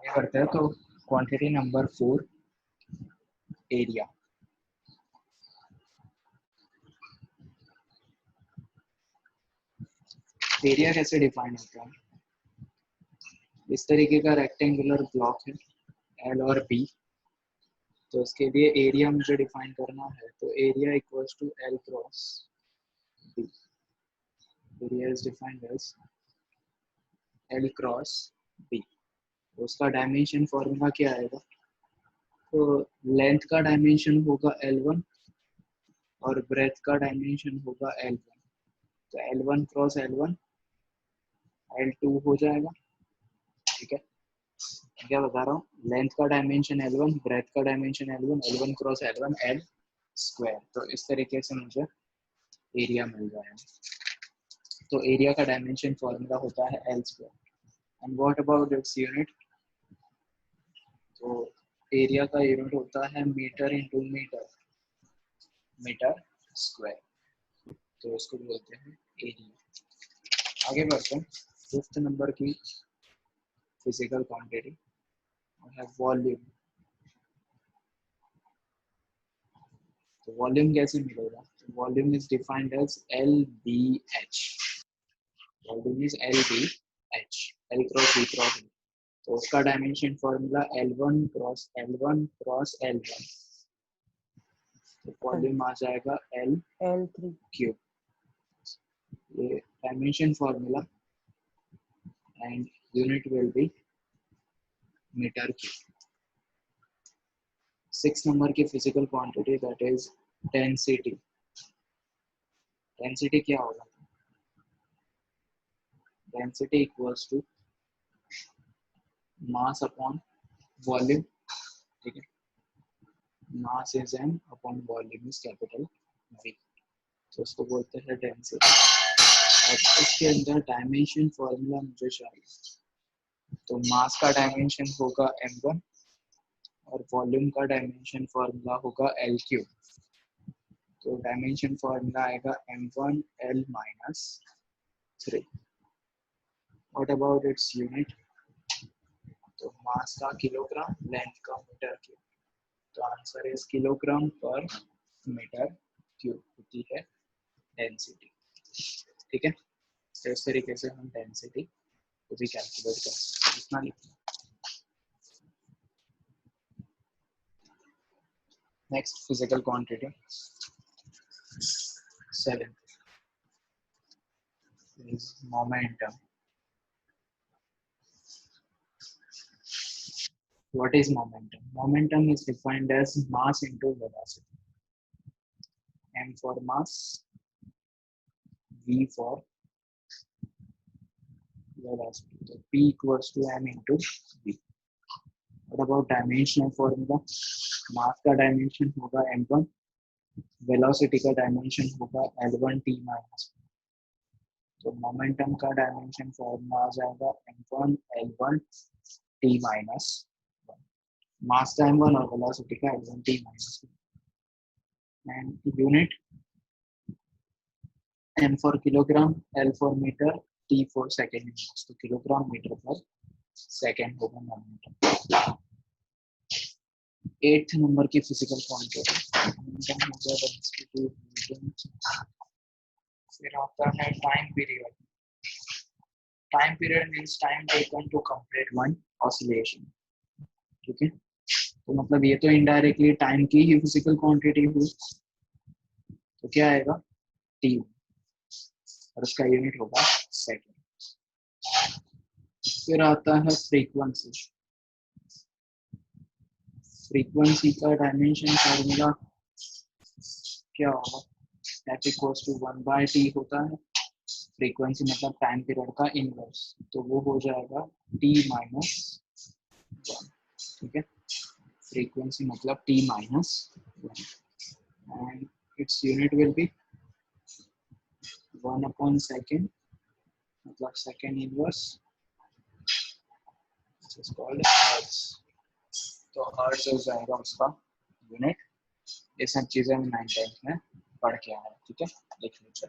आगे बढ़ते हैं तो क्वांटिटी नंबर 4 एरिया। एरिया कैसे डिफाइन होता है? इस तरीके का रेक्टेंगुलर ब्लॉक है एल और बी, तो इसके लिए एरिया मुझे डिफाइन करना है, तो area equals to L cross B. Area is defined as L cross B. उसका डायमेंशन फॉर्मूला क्या आएगा? तो लेंथ का डायमेंशन होगा L1 और ब्रेथ का डायमेंशन होगा L1, तो L1 क्रॉस L1 L2 हो जाएगा। ठीक है, क्या बता रहा हूँ, लेंथ का डायमेंशन L1, ब्रेथ का dimension L1, L1 cross L1 L square. तो इस तरीके से मुझे एरिया मिल जाएगा। तो एरिया का डायमेंशन फॉर्मूला होता है L square. And what about its unit? तो एरिया का यूनिट होता है metre into metre, metre square, तो इसको बोलते हैं एरिया। आगे बढ़ते हैं, 5th नंबर की फिजिकल क्वांटिटी है वॉल्यूम। तो वॉल्यूम कैसे मिलेगा? Volume is defined as LBH। Volume is LBH, L cross B cross B। तो उसका dimension formula L1 cross L1 cross L1, तो वॉल्यूम आ जाएगा L3 क्यूब। ये dimension formula and unit will be metre cube. 6 number की physical quantity that is density. Density क्या होगा? Density equals to mass upon volume. ठीक है, mass is m upon volume is capital V, तो उसको बोलते हैं डेंसिटी। अब इसके अंदर डायमेंशन फॉर्मूला मुझे चाहिए, तो मास का डायमेंशन होगा m1 और वॉल्यूम का डायमेंशन फॉर्मूला होगा L क्यूब। तो डायमेंशन फॉर्मूला आएगा m1 L minus 3। What about its unit? तो मास का किलोग्राम, लेंथ का मीटर क्यूब, तो आंसर इज किलोग्राम पर मीटर क्यूब होती है डेंसिटी। ठीक है, तो इस तरीके से हम डेंसिटी को भी कैलकुलेट कर सकते हैं। इतना लिखना। Next physical quantity 7 is momentum. What is momentum? Momentum is defined as mass into velocity. M for mass, V for velocity. So P equals to M into V. What about dimensional formula? Mass का dimension होगा M1, velocity का dimension होगा L1 T minus 1. तो momentum का dimension formula आ जाएगा M1 L1 T minus 1. Mass का M1 और velocity का L1 T minus 1. And unit M for kilogram, L for meter, T for second inverse. तो kilogram metre पर second होगा momentum. 8th number की physical quantity, फिर आता है time period. Time period means time taken to complete one oscillation. ठीक है, तो मतलब ये तो इनडायरेक्टली टाइम की ही फिजिकल क्वांटिटी हुई, तो क्या आएगा? टी, और उसका यूनिट होगा सेकेंड। फिर आता है फ्रीक्वेंसी। फ्रीक्वेंसी का डायमेंशन फॉर्मूला क्या होगा? F इक्वल्स टू 1/t होता है। फ्रीक्वेंसी मतलब टाइम पीरियड का इनवर्स, तो वो हो जाएगा t माइनस 1। ठीक है, फ्रीक्वेंसी मतलब t minus 1 and its unit will be 1 upon second, मतलब second inverse, which is called hertz. तो हर्ट्ज हो जाएगा उसका यूनिट। ये सब चीजें हम 9 10th में पढ़ के आए। ठीक है, लिख लीजिए।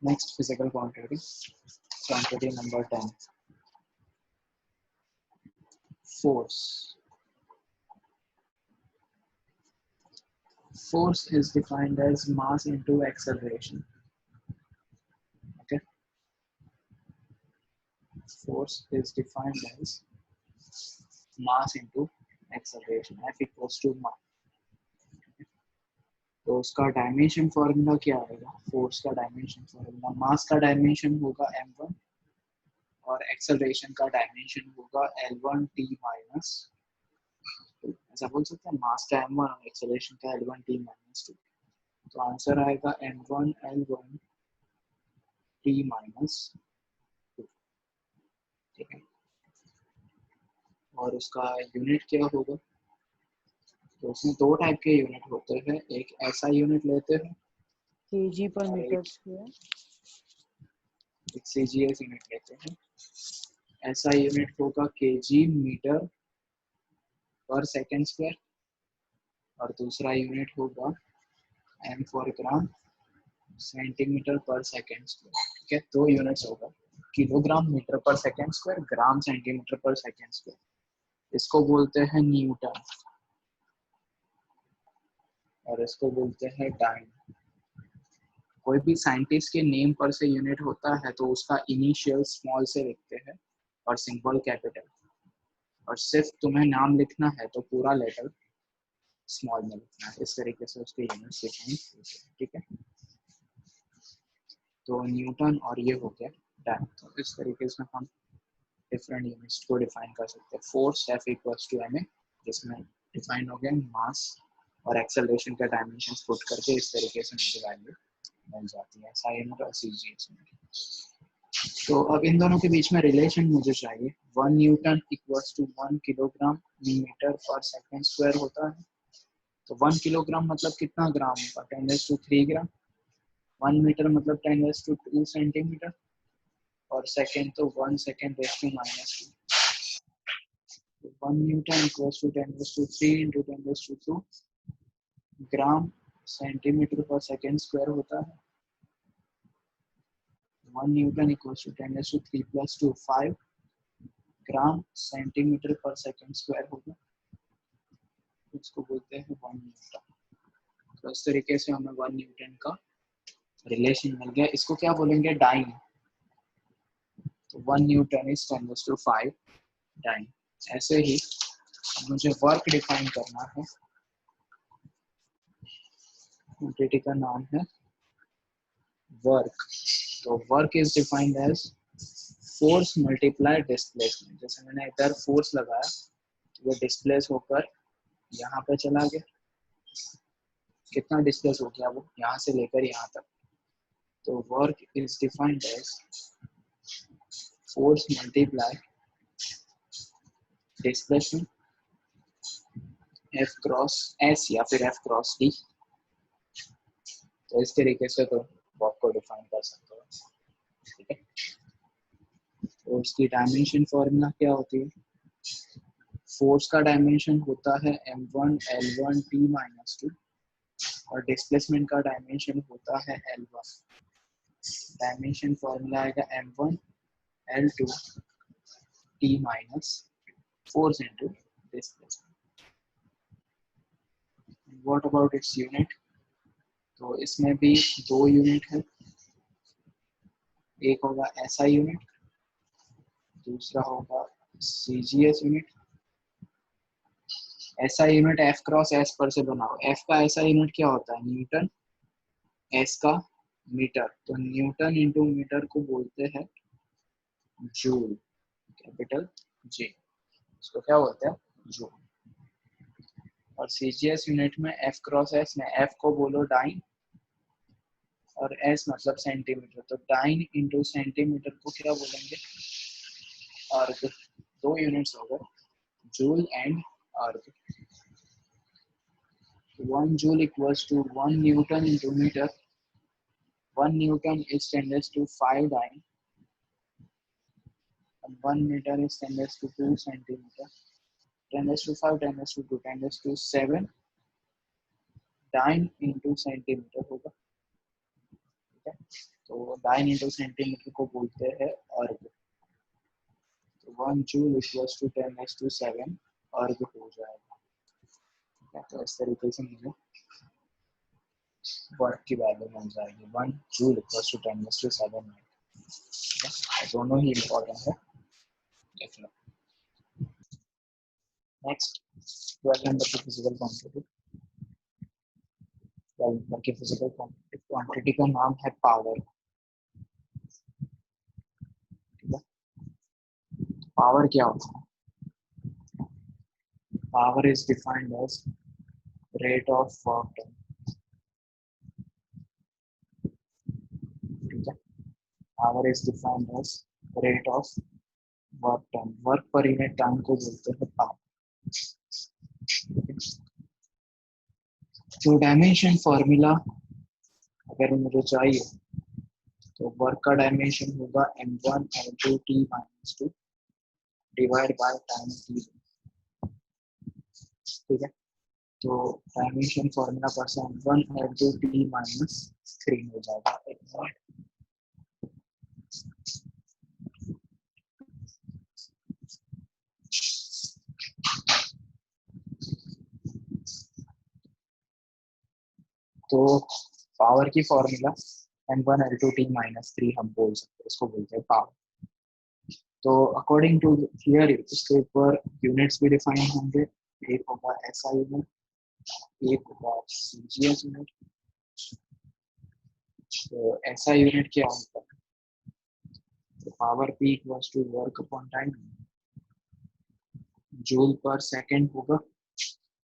Next physical quantity, quantity number 10 force. Force is defined as mass into acceleration. Okay, force is defined as mass into acceleration. F equals to mass. तो उसका डायमेंशन फॉर्मूला क्या आएगा? फोर्स का डायमेंशन फॉर्मूला, मास का डायमेंशन होगा m1 और acceleration का dimension होगा l1t माइनस, ऐसा बोल सकते हैं, मास का m1 और एक्सेलरेशन का l1t माइनस 2। तो आंसर आएगा m1 l1t माइनस 2। ठीक है, और उसका यूनिट क्या होगा? तो उसमें दो टाइप के यूनिट होते हैं, एक ऐसा यूनिट लेते हैं kg per और meter एक square. CGS यूनिट लेते हैं। ऐसा यूनिट होगा kg मीटर पर सेकेंड स्क्वायर और दूसरा यूनिट होगा m फॉर ग्राम सेंटीमीटर पर सेकेंड स्क्वायर। ठीक है, दो यूनिट्स होगा, किलोग्राम मीटर पर सेकेंड स्क्वायर, ग्राम सेंटीमीटर पर सेकेंड स्क्वायर। इसको बोलते हैं न्यूटन और इसको बोलते हैं डाइन। कोई भी साइंटिस्ट के नेम पर से यूनिट होता है तो उसका इनिशियल स्मॉल से लिखते हैं और सिंबल कैपिटल, और सिर्फ तुम्हें नाम लिखना है तो पूरा लेटर स्मॉल में लिखना है। इस तरीके से उसके यूनिट्स डिफाइन होते हैं। ठीक है, तो न्यूटन और ये हो गया डाइन। तो इस तरीके से हम डिफरेंट यूनिट्स को डिफाइन कर सकते हैं। Force F equals to ma, जिसमें डिफाइन हो गया मास और एक्सेलरेशन का डायमेंशन पुट करके इस तरीके से मुझे वैल्यू मिल जाती है, साइन और CGS में। तो अब इन दोनों के बीच में रिलेशन मुझे चाहिए। 1 newton equals to 1 kilogram metre पर सेकेंड स्क्वायर होता है। तो 1 किलोग्राम मतलब कितना ग्राम होगा? 10⁻³ ग्राम। 1 मीटर मतलब 10⁻² सेंटीमीटर और सेकेंड तो 1 second raise to -2। 1 newton equals to 10⁻³ into 10⁻²। Gram centimetre पर सेकेंड स्क्वायर होता है। 1 newton equals to 10⁻³ plus 2 5 gram centimetre पर सेकेंड स्क्वायर होगा। इसको बोलते हैं 1 न्यूटन। तो इस तरीके से हमें 1 न्यूटन का रिलेशन मिल गया। इसको क्या बोलेंगे? डाइन। तो 1 न्यूटन इज 10⁻5 डाइन। ऐसे ही मुझे वर्क डिफाइन करना है। क्वांटिटी का नाम है वर्क। तो work is defined as force multiply displacement. जैसे मैंने इधर फोर्स लगाया तो वो डिस्प्लेस होकर यहाँ पे चला गया। कितना डिस्प्लेस हो गया? वो यहाँ से लेकर यहाँ तक। तो work is defined as force multiply displacement F cross S या फिर F क्रॉस D। तो इस तरीके से तो वर्क को डिफाइन कर सकते हो। ठीक है, तो उसकी डायमेंशन फॉर्मूला क्या होती है? फोर्स का डायमेंशन होता है m1 l1t माइनस 2 और डिस्प्लेसमेंट का डायमेंशन होता है l1। डायमेंशन फॉर्मूला आएगा m1 l2 t minus force into displacement. What about its unit? तो इसमें भी दो यूनिट है, एक होगा SI यूनिट, दूसरा होगा CGS unit. SI unit F cross S पर से बनाओ। F का SI यूनिट क्या होता है? न्यूटन। S का मीटर। तो न्यूटन इंटू मीटर को बोलते हैं जूल, कैपिटल J। इसको क्या बोलते हैं? जूल। और CGS यूनिट में F क्रॉस S में F को बोलो डाइन और S मतलब सेंटीमीटर। तो डाइन इंटू सेंटीमीटर को क्या बोलेंगे? अर्ग। दो यूनिट्स हो गए, जूल एंड अर्ग। 1 joule equals to 1 newton into meter. 1 newton is 10⁵ dyne and 1 meter is 10⁵2 centimeter. 10⁵5, 10⁵2, 10⁵7 dine into centimetre होगा। ठीक है, तो डाइन इंटू सेंटीमीटर को बोलते हैं अर्ग। तो 1 जूल इक्वल्स टू 10⁻⁷ अर्ग हो जाएगा। तो इस तरीके से मुझे वर्क की वैल्यू मिल जाएगी 1 जूल इक्वल्स टू 10⁻⁷। दोनों ही इम्पोर्टेंट है, देख लो। नेक्स्ट 12 नंबर की फिजिकल क्वांटिटी। 12 नंबर की फिजिकल क्वांटिटी का नाम है पावर। पावर क्या होता है? Power is defined as rate of work done. ठीक है, power is defined as rate of work done. Work पर यूनिट टाइम को बोलते हैं पावर। तो डायमेंशन फॉर्मूला अगर मुझे चाहिए तो वर्क का डायमेंशन होगा m1 L2 t-2 divide by time t। ठीक है, तो डायमेंशन फॉर्मूला पर से m1 L2 t-3 हो जाएगा। तो पावर की फॉर्मूला m1 L2 t-3 हम बोल सकते हैं, इसको बोलते हैं पावर। तो अकॉर्डिंग टू थियरी इसके ऊपर यूनिट्स भी डिफाइन होंगे। एक होगा SI यूनिट, एक होगा CGS यूनिट। तो SI यूनिट क्या होता है? तो power P equals to work upon time, joule per second होगा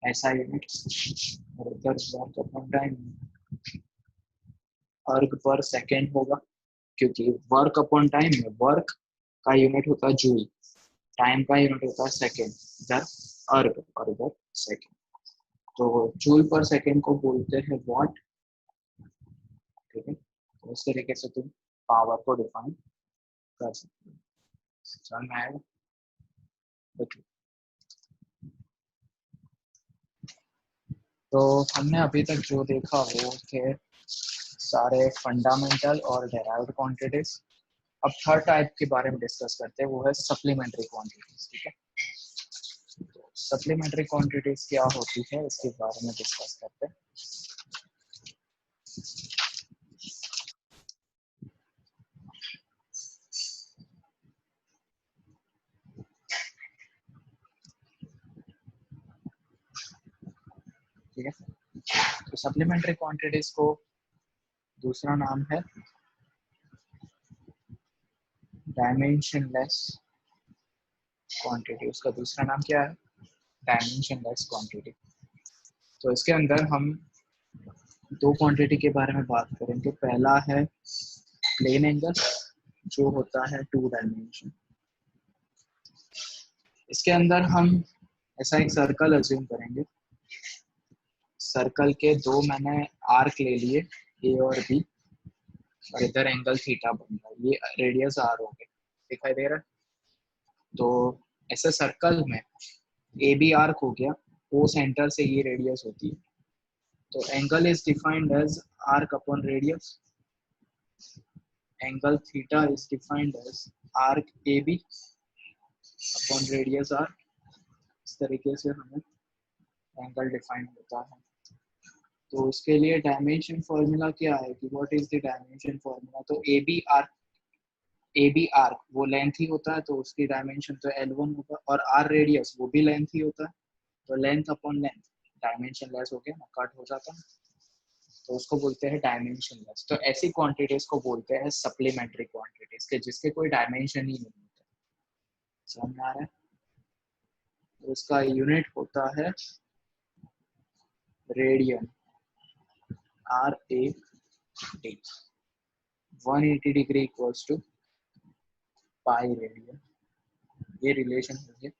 SI यूनिट, और उधर वर्क अपॉन टाइम अर्ग पर सेकंड होगा, क्योंकि वर्क अपॉन टाइम में वर्क का यूनिट होता है जूल, टाइम का यूनिट होता है सेकंड, इधर अर्ग और इधर सेकंड। तो जूल पर सेकंड को बोलते हैं वॉट। ठीक है, तो इस तरीके से तुम पावर को डिफाइन कर सकते हो। समझ में आएगा? तो हमने अभी तक जो देखा वो थे सारे फंडामेंटल और डेराइव्ड क्वांटिटीज। अब थर्ड टाइप के बारे में डिस्कस करते हैं, वो है सप्लीमेंट्री क्वांटिटीज। ठीक है, तो सप्लीमेंट्री क्वांटिटीज क्या होती है इसके बारे में डिस्कस करते हैं। ठीक है, तो सप्लीमेंट्री क्वांटिटीज को दूसरा नाम है डायमेंशनलेस क्वांटिटी। उसका दूसरा नाम क्या है? Dimensionless quantity. तो इसके अंदर हम दो क्वांटिटी के बारे में बात करेंगे। पहला है प्लेन एंगल, जो होता है 2 डायमेंशन। इसके अंदर हम ऐसा एक सर्कल अज्यूम करेंगे। सर्कल के दो मैंने आर्क ले लिए, ए और बी, और इधर एंगल थीटा बन रहा है। ये रेडियस आर हो गया, दिखाई दे रहा है? तो ऐसे सर्कल में ए बी आर्क हो गया, वो सेंटर से ये रेडियस होती है। तो angle is defined as arc upon radius. Angle theta is defined as arc A B upon radius R. इस तरीके से हमें एंगल डिफाइन होता है। तो उसके लिए डायमेंशन फॉर्मूला क्या है कि what is the dimension formula? तो ए बी आर्क वो लेंथ ही होता है, तो उसकी डायमेंशन तो L1 होगा, और आर रेडियस वो भी लेंथ ही होता है, तो length upon length dimension less हो गया ना, कट हो जाता है, तो उसको बोलते हैं डायमेंशन लेस। तो ऐसी क्वांटिटीज को बोलते हैं सप्लीमेंट्री क्वांटिटीज के, जिसके कोई डायमेंशन ही नहीं होता। समझ में आ रहा है? तो उसका यूनिट होता है radian, RAD। 180 degree equals to pi radian. ये रिलेशन हो गया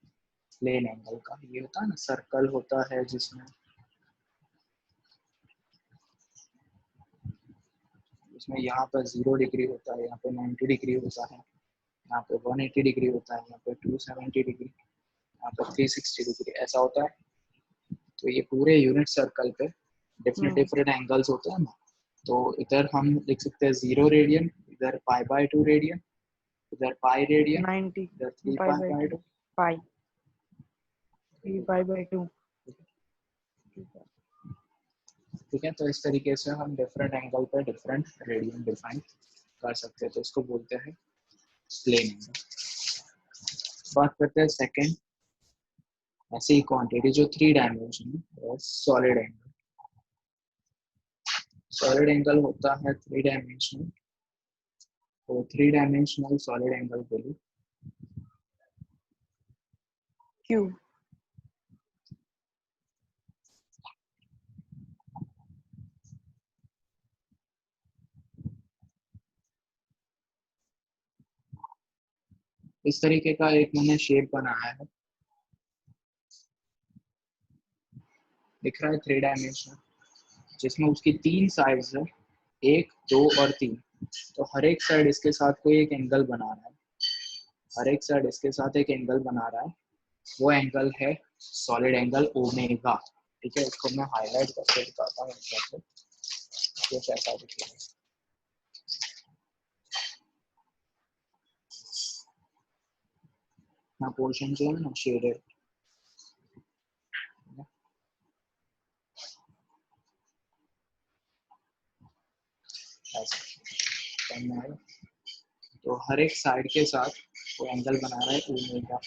प्लेन एंगल का। ये होता है ना, सर्कल होता है जिसमें यहाँ पर 0 डिग्री होता है, यहाँ पे 90 डिग्री होता है, यहाँ पे 180 डिग्री होता है, यहाँ पे 270 डिग्री, यहाँ पे 360 डिग्री, ऐसा होता है। तो ये पूरे यूनिट सर्कल पे डिफरेंट डिफरेंट एंगल्स होते हैं ना। तो इधर हम लिख सकते हैं 0 रेडियन, इधर π/2 रेडियन, इधर पाई रेडियन, 90 इधर 3 pi pi by by 2 2। Pi 3 pi by 2। ठीक है, तो इस तरीके से हम डिफरेंट एंगल पे डिफरेंट रेडियन डिफाइन कर सकते हैं, तो इसको बोलते हैं प्लेन एंगल। बात करते हैं सेकंड ऐसी क्वांटिटी जो 3 डायमेंशन है, सॉलिड एंगल। सॉलिड एंगल होता है 3 डायमेंशनल, तो 3 डायमेंशनल सॉलिड एंगल के लिए क्यू इस तरीके का एक मैंने शेप बनाया है, दिख रहा है 3 डायमेंशनल, जिसमें उसकी 3 साइड्स है, 1 2 और 3। तो हर एक साइड इसके साथ कोई एक एंगल बना रहा है, हर एक साइड इसके साथ एक एंगल बना रहा है, वो एंगल है सॉलिड एंगल ओमेगा। ठीक है, इसको मैं हाईलाइट करके दिखाता हूँ, ये कैसा दिखेगा। ना पोर्शन जो है ना शेडेड, तो हर एक साइड के साथ वो एंगल बना रहा है omega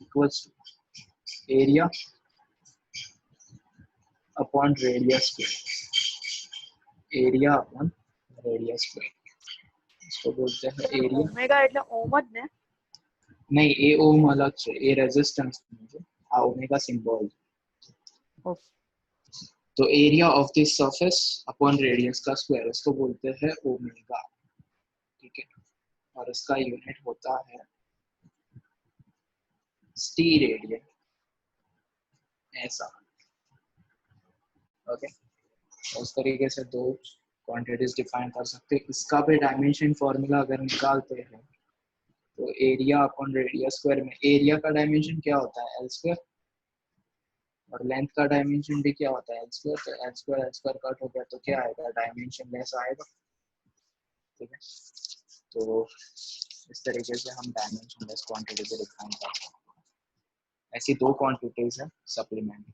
equals to area upon radius square, area upon radius square, इसको बोलते हैं एरिया। ओमेगा એટલે ઓમ જ ને? नहीं, ए ओम अलग છે, ए रेजिस्टेंस છે, आ ओमेगा सिंबल। तो area of this surface upon radius का स्क्वायर, इसको बोलते हैं ओमेगा। ठीक है, और इसका यूनिट होता है टी रेडियन, ऐसा। ओके, उस तरीके से दो क्वांटिटीज डिफाइन कर सकते हैं। इसका भी डायमेंशन फॉर्मूला अगर निकालते हैं तो एरिया अपॉन रेडियस स्क्वायर में एरिया का डायमेंशन क्या होता है, एल स्क्वायर, और लेंथ का डायमेंशन भी क्या होता है, एल स्क्वायर। तो एल स्क्वायर कट हो गया तो क्या आएगा, डायमेंशन लेस आएगा। ठीक है, तो इस तरीके से हम डायमेंशन लेस क्वांटिटी को डिफाइन कर सकते हैं। ऐसी दो क्वांटिटीज है सप्लीमेंट।